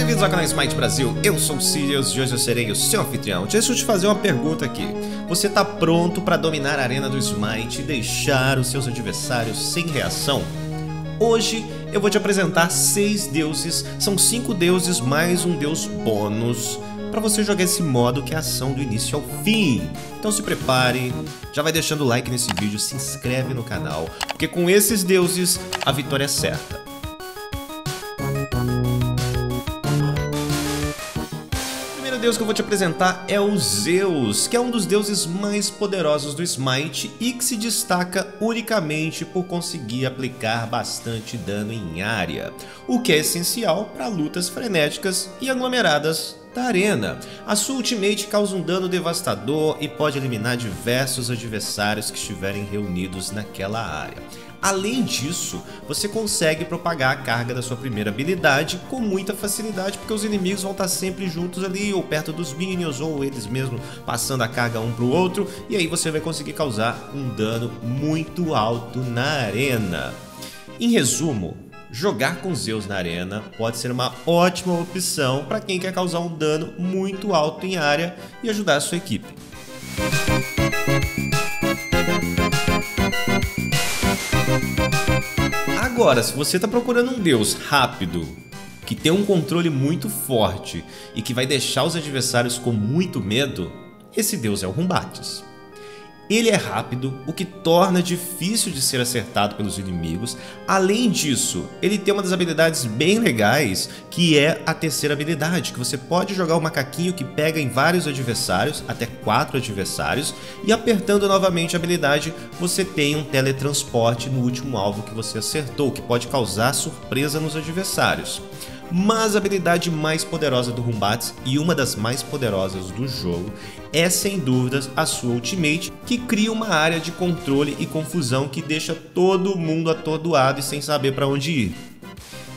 bem-vindos ao canal Smite Brasil, eu sou o Sirius e hoje eu serei o seu anfitrião. Deixa eu te fazer uma pergunta aqui. Você tá pronto para dominar a arena do Smite e deixar os seus adversários sem reação? Hoje eu vou te apresentar 6 deuses, são 5 deuses mais um deus bônus para você jogar esse modo que é ação do início ao fim. Então se prepare, já vai deixando o like nesse vídeo, se inscreve no canal, porque com esses deuses a vitória é certa. O deus que eu vou te apresentar é o Zeus, que é um dos deuses mais poderosos do Smite e que se destaca unicamente por conseguir aplicar bastante dano em área, o que é essencial para lutas frenéticas e aglomeradas da arena. A sua ultimate causa um dano devastador e pode eliminar diversos adversários que estiverem reunidos naquela área. Além disso, você consegue propagar a carga da sua primeira habilidade com muita facilidade, porque os inimigos vão estar sempre juntos ali, ou perto dos minions, ou eles mesmos passando a carga um para o outro, e aí você vai conseguir causar um dano muito alto na arena. Em resumo, jogar com Zeus na arena pode ser uma ótima opção para quem quer causar um dano muito alto em área e ajudar a sua equipe. Agora, se você está procurando um deus rápido, que tem um controle muito forte e que vai deixar os adversários com muito medo, esse deus é o Rumbates. Ele é rápido, o que torna difícil de ser acertado pelos inimigos. Além disso, ele tem uma das habilidades bem legais, que é a terceira habilidade, que você pode jogar o macaquinho que pega em vários adversários, até 4 adversários, e apertando novamente a habilidade, você tem um teletransporte no último alvo que você acertou, que pode causar surpresa nos adversários. Mas a habilidade mais poderosa do Rumbates e uma das mais poderosas do jogo é sem dúvidas a sua ultimate, que cria uma área de controle e confusão que deixa todo mundo atordoado e sem saber para onde ir.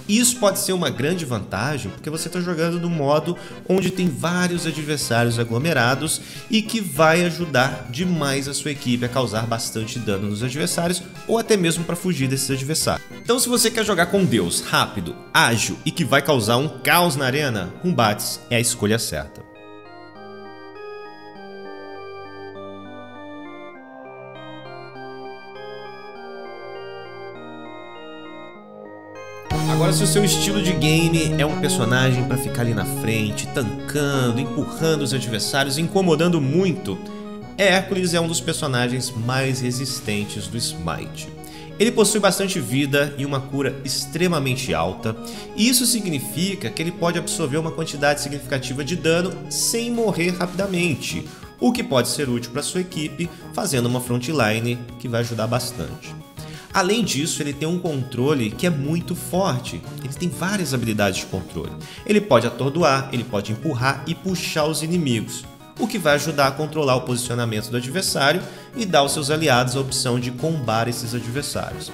Isso pode ser uma grande vantagem porque você está jogando no modo onde tem vários adversários aglomerados e que vai ajudar demais a sua equipe a causar bastante dano nos adversários ou até mesmo para fugir desses adversários. Então se você quer jogar com um deus rápido, ágil e que vai causar um caos na arena, Rumbates é a escolha certa. Agora, se o seu estilo de game é um personagem para ficar ali na frente, tancando, empurrando os adversários, incomodando muito, Hércules é um dos personagens mais resistentes do Smite. Ele possui bastante vida e uma cura extremamente alta, e isso significa que ele pode absorver uma quantidade significativa de dano sem morrer rapidamente, o que pode ser útil para sua equipe, fazendo uma frontline que vai ajudar bastante. Além disso, ele tem um controle que é muito forte, ele tem várias habilidades de controle. Ele pode atordoar, ele pode empurrar e puxar os inimigos, o que vai ajudar a controlar o posicionamento do adversário e dar aos seus aliados a opção de combar esses adversários.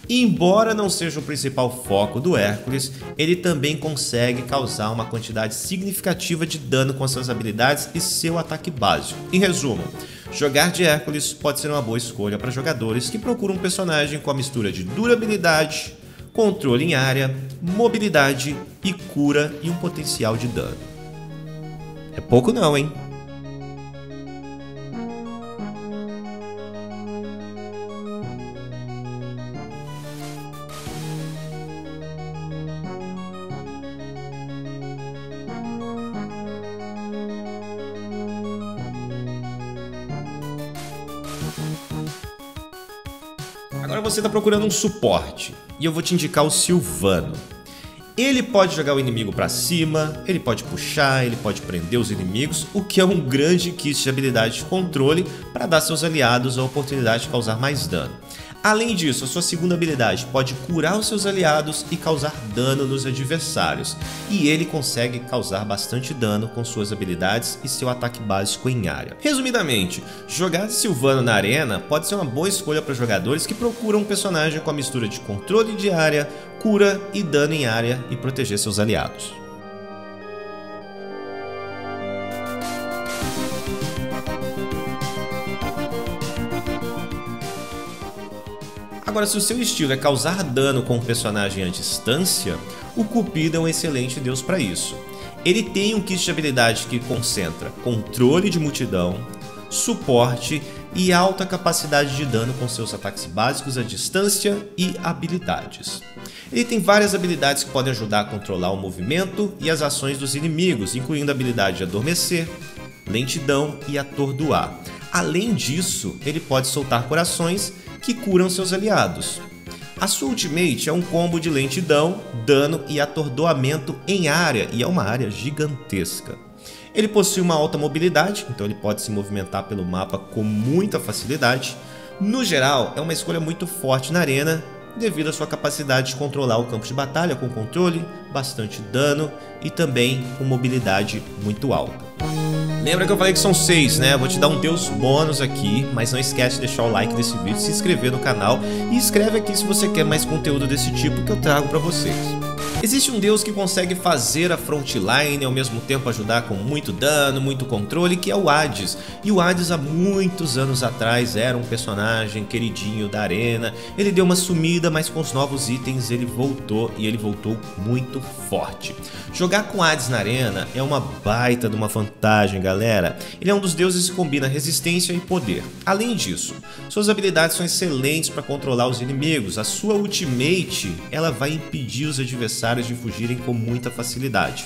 E embora não seja o principal foco do Hércules, ele também consegue causar uma quantidade significativa de dano com suas habilidades e seu ataque básico. Em resumo, jogar de Hércules pode ser uma boa escolha para jogadores que procuram um personagem com a mistura de durabilidade, controle em área, mobilidade e cura e um potencial de dano. É pouco não, hein? Agora você está procurando um suporte, e eu vou te indicar o Sylvano. Ele pode jogar o inimigo para cima, ele pode puxar, ele pode prender os inimigos, o que é um grande kit de habilidade de controle para dar a seus aliados a oportunidade de causar mais dano. Além disso, a sua segunda habilidade pode curar os seus aliados e causar dano nos adversários, e ele consegue causar bastante dano com suas habilidades e seu ataque básico em área. Resumidamente, jogar de Sylvano na arena pode ser uma boa escolha para jogadores que procuram um personagem com a mistura de controle de área, cura e dano em área e proteger seus aliados. Agora, se o seu estilo é causar dano com um personagem à distância, o Cupido é um excelente deus para isso. Ele tem um kit de habilidade que concentra controle de multidão, suporte e alta capacidade de dano com seus ataques básicos à distância e habilidades. Ele tem várias habilidades que podem ajudar a controlar o movimento e as ações dos inimigos, incluindo a habilidade de adormecer, lentidão e atordoar. Além disso, ele pode soltar corações que curam seus aliados. A sua ultimate é um combo de lentidão, dano e atordoamento em área, e é uma área gigantesca. Ele possui uma alta mobilidade, então ele pode se movimentar pelo mapa com muita facilidade. No geral, é uma escolha muito forte na arena, devido à sua capacidade de controlar o campo de batalha com controle, bastante dano e também com mobilidade muito alta. Lembra que eu falei que são 6, né? Vou te dar um deus bônus aqui, mas não esquece de deixar o like desse vídeo, se inscrever no canal e escreve aqui se você quer mais conteúdo desse tipo que eu trago para vocês. Existe um deus que consegue fazer a frontline e ao mesmo tempo ajudar com muito dano, muito controle, que é o Hades. E o Hades há muitos anos atrás era um personagem queridinho da arena. Ele deu uma sumida, mas com os novos itens ele voltou e ele voltou muito forte. Jogar com Hades na arena é uma baita de uma vantagem, galera. Ele é um dos deuses que combina resistência e poder. Além disso, suas habilidades são excelentes para controlar os inimigos. A sua ultimate, ela vai impedir os adversários de fugirem com muita facilidade.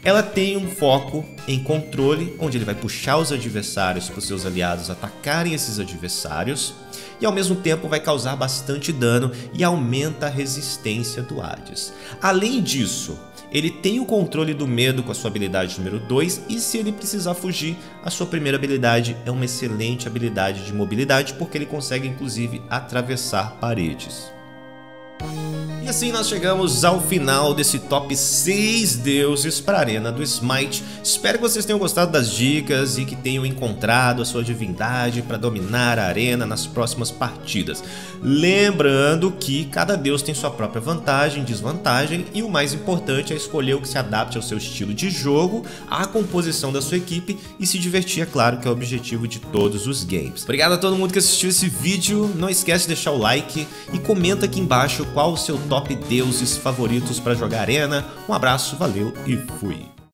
Ela tem um foco em controle, onde ele vai puxar os adversários para os seus aliados atacarem esses adversários, e ao mesmo tempo vai causar bastante dano e aumenta a resistência do Hades. Além disso, ele tem o controle do medo com a sua habilidade número 2, e se ele precisar fugir, a sua primeira habilidade é uma excelente habilidade de mobilidade, porque ele consegue inclusive atravessar paredes. E assim nós chegamos ao final desse top 6 deuses para a Arena do Smite. Espero que vocês tenham gostado das dicas e que tenham encontrado a sua divindade para dominar a arena nas próximas partidas. Lembrando que cada deus tem sua própria vantagem e desvantagem, e o mais importante é escolher o que se adapte ao seu estilo de jogo, à composição da sua equipe e se divertir, é claro, que é o objetivo de todos os games. Obrigado a todo mundo que assistiu esse vídeo, não esquece de deixar o like e comenta aqui embaixo qual o seu top deuses favoritos para jogar arena. Um abraço, valeu e fui!